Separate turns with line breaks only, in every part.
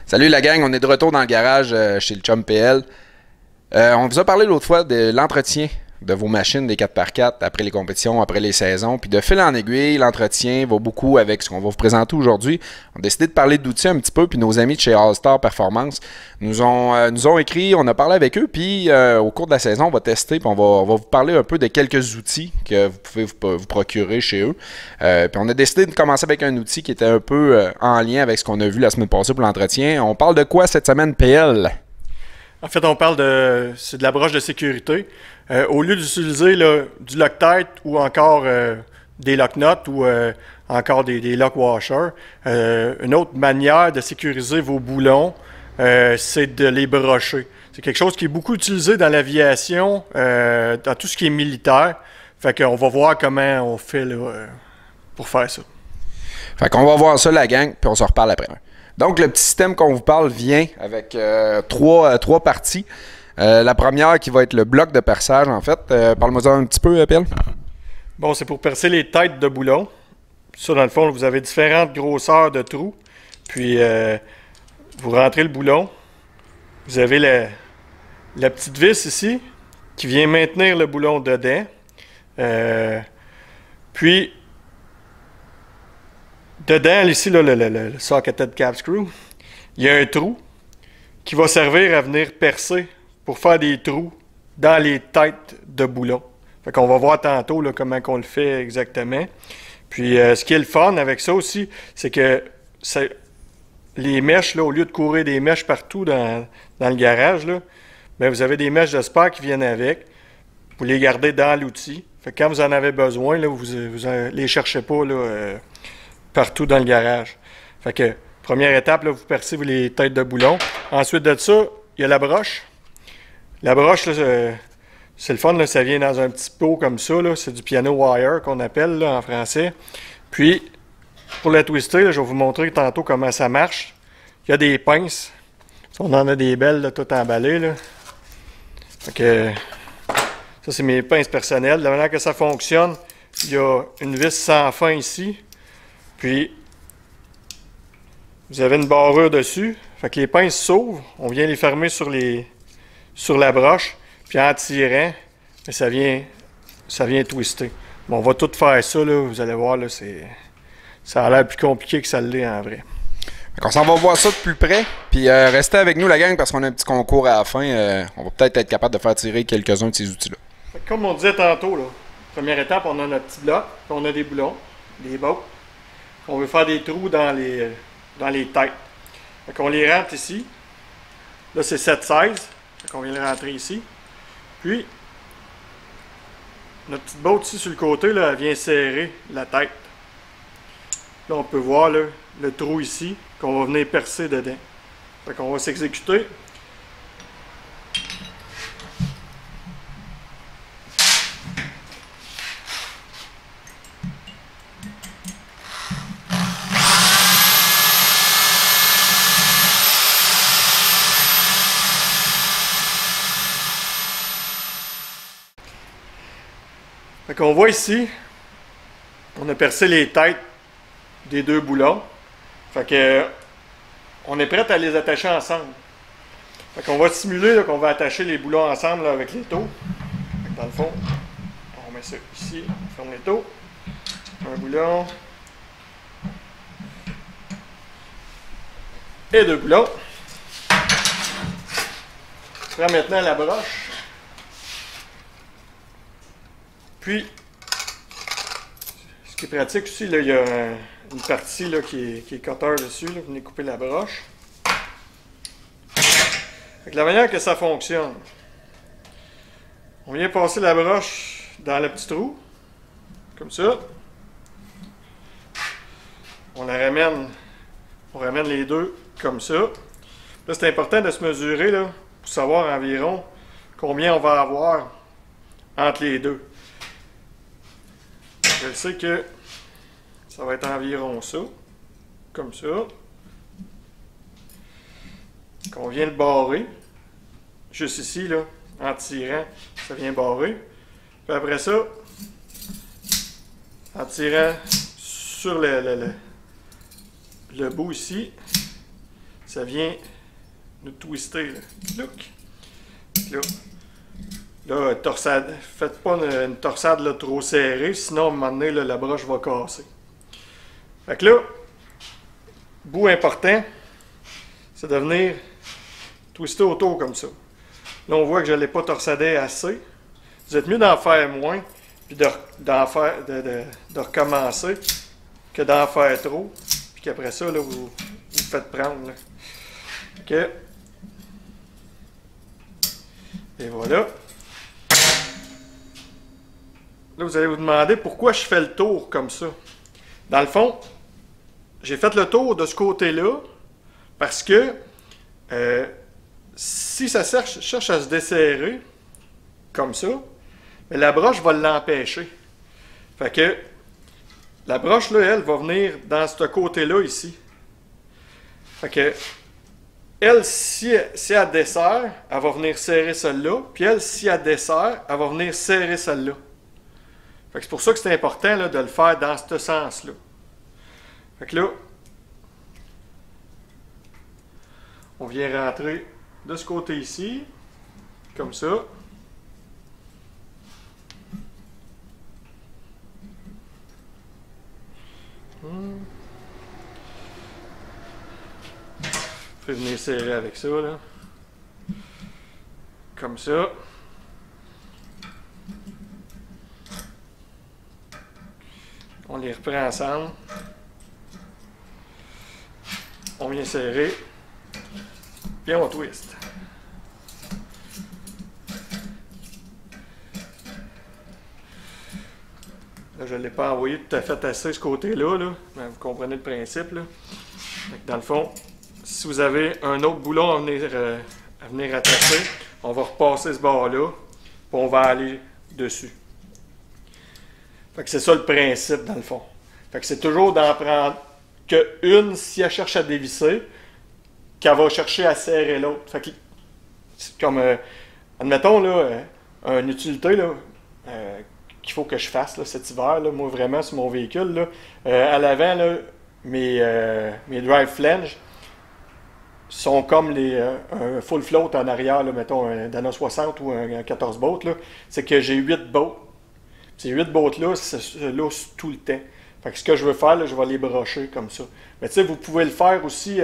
Salut la gang, on est de retour dans le garage chez le Chum PL. On vous a parlé l'autre fois de l'entretien de vos machines des 4x4 après les compétitions, après les saisons. Puis de fil en aiguille, l'entretien va beaucoup avec ce qu'on va vous présenter aujourd'hui. On a décidé de parler d'outils un petit peu, puis nos amis de chez All-Star Performance nous ont écrit, on a parlé avec eux, puis au cours de la saison, on va tester, puis on va vous parler un peu de quelques outils que vous pouvez vous procurer chez eux. Puis on a décidé de commencer avec un outil qui était un peu en lien avec ce qu'on a vu la semaine passée pour l'entretien. On parle de quoi cette semaine, PL?
En fait, on parle c'est de la broche de sécurité. Au lieu d'utiliser du Loctite ou encore des Locknuts ou encore des Lock Washers, une autre manière de sécuriser vos boulons, c'est de les brocher. C'est quelque chose qui est beaucoup utilisé dans l'aviation, dans tout ce qui est militaire. Fait qu'on va voir comment on fait pour faire ça.
Fait qu'on va voir ça, la gang, puis on se reparle après. Donc, le petit système qu'on vous parle vient avec trois parties. La première qui va être le bloc de perçage, en fait. Parle-moi un petit peu, Pierre.
Bon, c'est pour percer les têtes de boulons. Ça, dans le fond, vous avez différentes grosseurs de trous. Puis, vous rentrez le boulon. Vous avez la petite vis ici qui vient maintenir le boulon dedans. Puis, dedans, ici, là, le socketed cap screw, il y a un trou qui va servir à venir percer pour faire des trous dans les têtes de boulons. Fait qu'on va voir tantôt là, comment on le fait exactement. Puis, ce qui est le fun avec ça aussi, c'est que les mèches, là, au lieu de courir des mèches partout dans le garage, là, bien, vous avez des mèches de spare qui viennent avec. Vous les gardez dans l'outil. Fait que quand vous en avez besoin, là, vous les cherchez pas là, partout dans le garage. Fait que, première étape, là, vous percez les têtes de boulon. Ensuite de ça, il y a la broche. La broche, là, c'est le fun, là, ça vient dans un petit pot comme ça. C'est du piano wire qu'on appelle là, en français. Puis, pour la twister, là, je vais vous montrer tantôt comment ça marche. Il y a des pinces. On en a des belles, là, toutes emballées. Là. Fait que, ça, c'est mes pinces personnelles. De la manière que ça fonctionne, il y a une vis sans fin ici. Puis, vous avez une barrure dessus. Fait que les pinces s'ouvrent. On vient les fermer sur la broche. Puis en tirant, ça vient twister. Bon, on va tout faire ça, là. Vous allez voir, là, ça a l'air plus compliqué que ça l'est en vrai.
On s'en va voir ça de plus près. Puis restez avec nous, la gang, parce qu'on a un petit concours à la fin. On va peut-être être capable de faire tirer quelques-uns de ces outils-là.
Comme on disait tantôt, là, première étape, on a notre petit bloc. Puis on a des boulons, des bottes. On veut faire des trous dans les têtes. Fait qu'on les rentre ici. Là, c'est 7-16. Fait qu'on vient les rentrer ici. Puis, notre petite botte ici sur le côté, là, elle vient serrer la tête. Là, on peut voir là, le trou ici qu'on va venir percer dedans. Fait qu'on va s'exécuter. Fait qu'on voit ici, on a percé les têtes des deux boulons. Fait que on est prêt à les attacher ensemble. Fait qu'on va simuler qu'on va attacher les boulons ensemble là, avec l'étau. Dans le fond, on met ça ici, on ferme l'étau. Un boulon. Et deux boulons. Je prends maintenant la broche. Puis, ce qui est pratique aussi, là, il y a une partie là, qui est cutter dessus. Là, vous venez couper la broche. Fait que la manière que ça fonctionne, on vient passer la broche dans le petit trou, comme ça. On ramène les deux comme ça. Là, c'est important de se mesurer là, pour savoir environ combien on va avoir entre les deux. Je sais que ça va être environ ça, comme ça. Qu'on vient le barrer, juste ici, là, en tirant, ça vient barrer. Puis après ça, en tirant sur le bout ici, ça vient nous twister. Là. Look. Là, torsade. Faites pas une torsade là, trop serrée, sinon à un moment donné, là, la broche va casser. Fait que là, bout important, c'est de venir twister autour comme ça. Là, on voit que je ne l'ai pas torsadé assez. Vous êtes mieux d'en faire moins, puis de recommencer, que d'en faire trop, puis qu'après ça, là, vous faites prendre. Là. OK. Et voilà. Là, vous allez vous demander pourquoi je fais le tour comme ça. Dans le fond, j'ai fait le tour de ce côté-là parce que si ça cherche à se desserrer, comme ça, mais la broche va l'empêcher. Fait que la broche, là, elle, va venir dans ce côté-là, ici. Fait que elle, si elle dessert, elle va venir serrer celle-là. Puis elle, si elle dessert, elle va venir serrer celle-là. Fait que c'est pour ça que c'est important là, de le faire dans ce sens-là. Fait que là, on vient rentrer de ce côté ici, comme ça. Vous pouvez venir serrer avec ça, là. Comme ça. On les reprend ensemble. On vient serrer. Puis on twist. Là, je ne l'ai pas envoyé tout à fait assez ce côté-là, là. Mais vous comprenez le principe, là. Fait que dans le fond, si vous avez un autre boulon à venir attacher, on va repasser ce bord-là, puis on va aller dessus. Fait que c'est ça le principe, dans le fond. Fait que c'est toujours d'en prendre qu'une, si elle cherche à dévisser, qu'elle va chercher à serrer l'autre. Fait que, c'est comme, admettons, là, une utilité, là, qu'il faut que je fasse, là, cet hiver, là, moi, vraiment, sur mon véhicule, là, à l'avant, là, mes drive flanges sont comme un full float en arrière, là, mettons, un Dana 60 ou un 14 boats, là. C'est que j'ai 8 boats. Ces 8 bottes-là se loussent tout le temps. Fait que ce que je veux faire, là, je vais les brocher comme ça. Mais tu sais, vous pouvez le faire aussi,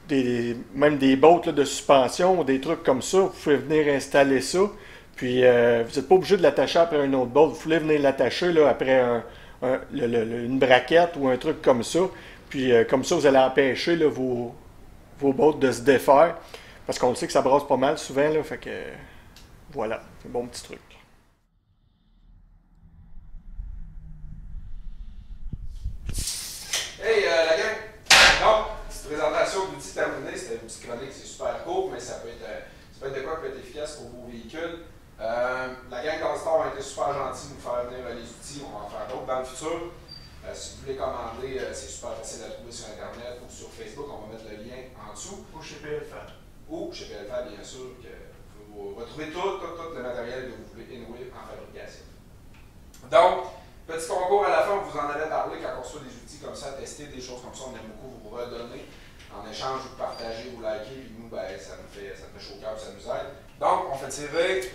même des bottes là, de suspension ou des trucs comme ça. Vous pouvez venir installer ça. Puis, vous n'êtes pas obligé de l'attacher après un autre botte. Vous pouvez venir l'attacher là, après une braquette ou un truc comme ça. Puis, comme ça, vous allez empêcher là, vos bottes de se défaire. Parce qu'on le sait que ça brasse pas mal souvent. Là, fait que, voilà, c'est un bon petit truc.
Hey la gang! Donc, cette présentation d'outils terminée, c'était une petite chronique, c'est super court, mais ça peut être de quoi qui peut être efficace pour vos véhicules. La gang d'Allstar a été super gentille de nous faire venir les outils, on va en faire d'autres dans le futur. Si vous voulez commander, c'est super facile à trouver sur Internet ou sur Facebook, on va mettre le lien en dessous.
Ou chez PLFA.
Ou chez PLFA, bien sûr, que vous retrouvez tout le matériel que vous voulez inouïr en fabrication. Donc, petit concours à la fin, on vous en avait parlé quand on reçoit des outils comme ça, tester des choses comme ça, on aime beaucoup vous redonner. En échange, vous partagez, vous likez, puis nous, ben, ça nous fait chaud au cœur, ça nous aide. Donc, on fait tirer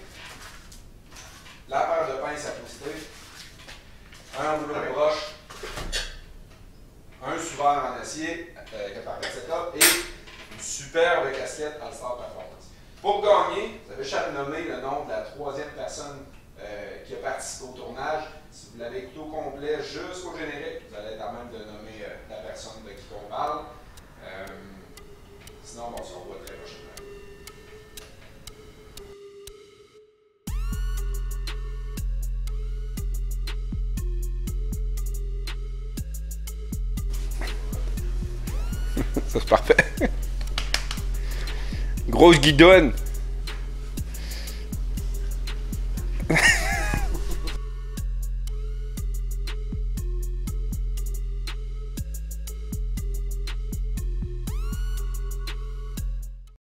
la paire de pinces à twister, un rouleau de broche, un souverain en acier, par setup, et une superbe casquette Allstar Performance. Pour gagner, vous avez chaque nommé le nom de la troisième personne qui a participé au tournage. Si vous l'avez écouté au complet jusqu'au générique, vous allez être à même de nommer la personne de qui on parle. Sinon, on se revoit très prochainement. Ça c'est parfait. Grosse guidonne.